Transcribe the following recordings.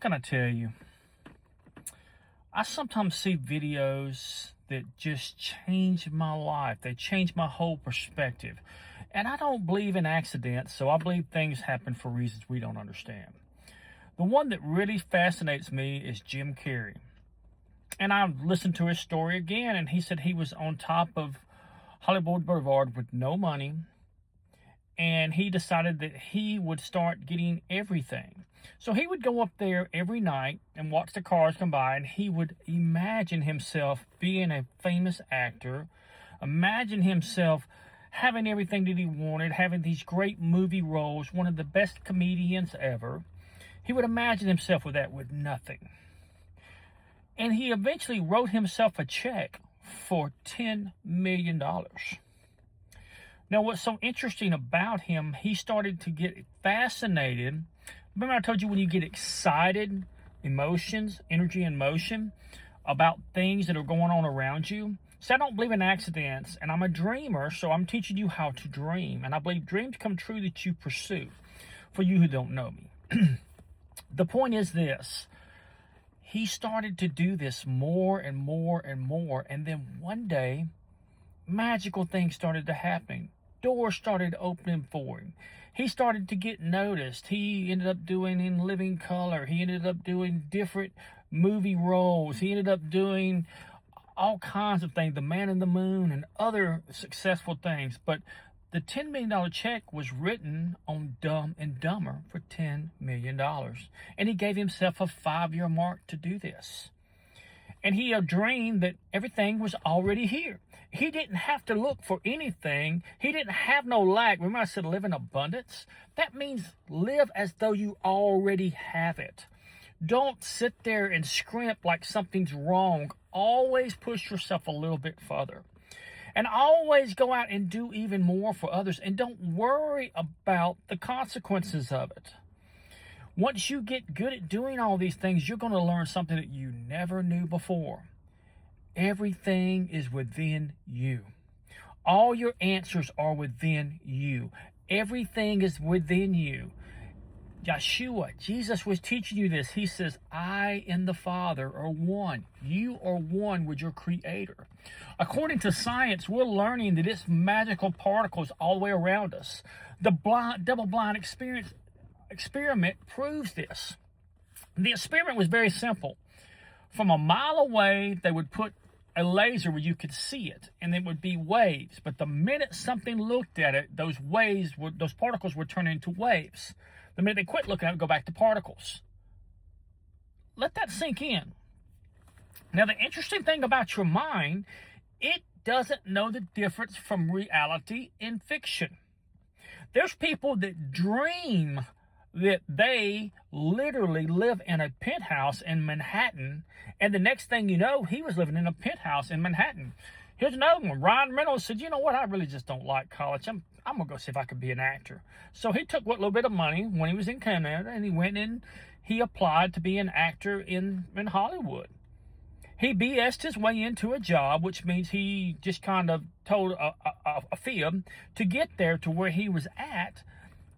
can I tell you? I sometimes see videos that just change my life. They change my whole perspective. And I don't believe in accidents, so I believe things happen for reasons we don't understand. The one that really fascinates me is Jim Carrey. And I listened to his story again, and he said he was on top of Hollywood Boulevard with no money, and he decided that he would start getting everything. So he would go up there every night and watch the cars come by, and he would imagine himself being a famous actor, imagine himself having everything that he wanted, having these great movie roles, one of the best comedians ever. He would imagine himself with that, with nothing. And he eventually wrote himself a check for $10 million. Now, what's so interesting about him, he started to get fascinated. Remember I told you when you get excited, emotions, energy and motion about things that are going on around you? So I don't believe in accidents, and I'm a dreamer, so I'm teaching you how to dream. And I believe dreams come true that you pursue, for you who don't know me. The point is this. He started to do this more and more and more, and then one day, magical things started to happen. Doors started opening for him. He started to get noticed. He ended up doing In Living Color. He ended up doing different movie roles. He ended up doing all kinds of things, The Man in the Moon and other successful things. But the $10 million check was written on Dumb and Dumber for $10 million. And he gave himself a 5-year mark to do this. And he had dreamed that everything was already here. He didn't have to look for anything. He didn't have no lack. Remember I said live in abundance? That means live as though you already have it. Don't sit there and scrimp like something's wrong. Always push yourself a little bit further. And always go out and do even more for others. And don't worry about the consequences of it. Once you get good at doing all these things, you're going to learn something that you never knew before. Everything is within you. All your answers are within you. Everything is within you. Yeshua, Jesus was teaching you this. He says, I and the Father are one. You are one with your Creator. According to science, we're learning that it's magical particles all the way around us. The double-blind experiment proves this. The experiment was very simple. From a mile away, they would put a laser where you could see it, and it would be waves. But the minute something looked at it, those particles would turn into waves. The minute they quit looking at it, go back to particles. Let that sink in. Now, the interesting thing about your mind, it doesn't know the difference from reality and fiction. There's people that dream that they literally live in a penthouse in Manhattan, and the next thing you know, he was living in a penthouse in Manhattan. Here's another one. Ryan Reynolds said, you know what, I really just don't like college. I'm going to go see if I could be an actor. So he took what little bit of money when he was in Canada, and he went in, he applied to be an actor in Hollywood. He BS'd his way into a job, which means he just kind of told a fib to get there to where he was at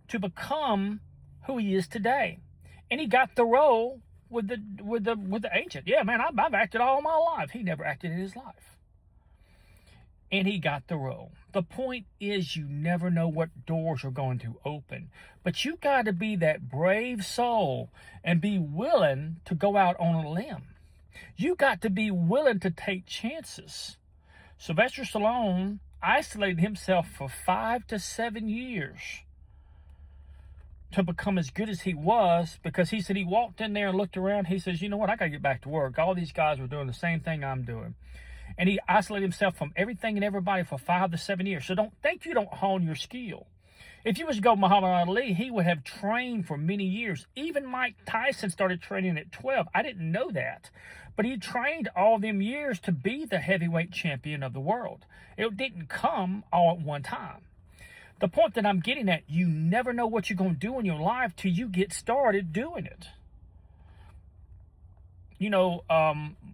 to become who he is today. And he got the role with the agent. Yeah, man, I've acted all my life. He never acted in his life. And he got the role. The point is, you never know what doors are going to open. But you got to be that brave soul and be willing to go out on a limb. You got to be willing to take chances. Sylvester Stallone isolated himself for 5 to 7 years to become as good as he was, because he said he walked in there and looked around. He says, you know what, I got to get back to work. All these guys were doing the same thing I'm doing. And he isolated himself from everything and everybody for 5 to 7 years. So don't think you don't hone your skill. If you was to go Muhammad Ali, he would have trained for many years. Even Mike Tyson started training at 12. I didn't know that. But he trained all them years to be the heavyweight champion of the world. It didn't come all at one time. The point that I'm getting at, you never know what you're going to do in your life till you get started doing it. You know,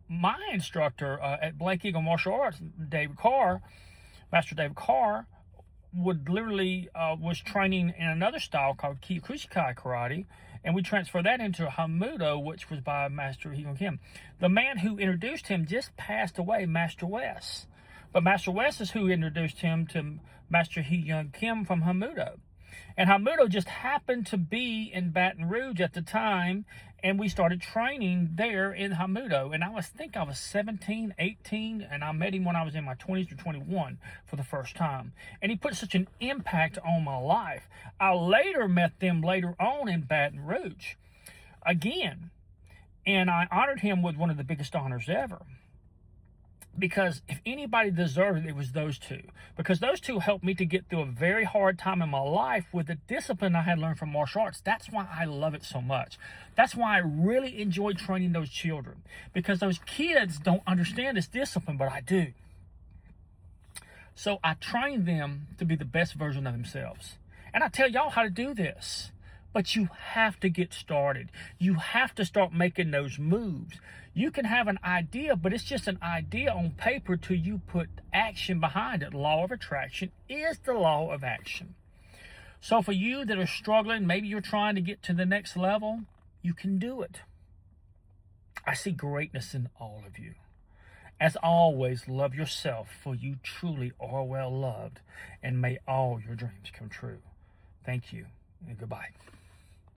my instructor at Black Eagle Martial Arts, David Carr, Master David Carr, would literally was training in another style called Kyokushinkai karate, and we transferred that into Hamudo, which was by Master Heehyung Kim. The man who introduced him just passed away, Master West. But Master West is who introduced him to Master Heehyung Kim from Hamudo. And Hamudo just happened to be in Baton Rouge at the time, and we started training there in Hamudo. And I think I was 17, 18, and I met him when I was in my 20s or 21 for the first time. And he put such an impact on my life. I later met them later on in Baton Rouge again, and I honored him with one of the biggest honors ever. Because if anybody deserved it, it was those two. Because those two helped me to get through a very hard time in my life with the discipline I had learned from martial arts. That's why I love it so much. That's why I really enjoy training those children. Because those kids don't understand this discipline, but I do. So I train them to be the best version of themselves. And I tell y'all how to do this. But you have to get started. You have to start making those moves. You can have an idea, but it's just an idea on paper till you put action behind it. Law of attraction is the law of action. So for you that are struggling, maybe you're trying to get to the next level, you can do it. I see greatness in all of you. As always, love yourself, for you truly are well loved, and may all your dreams come true. Thank you, and goodbye.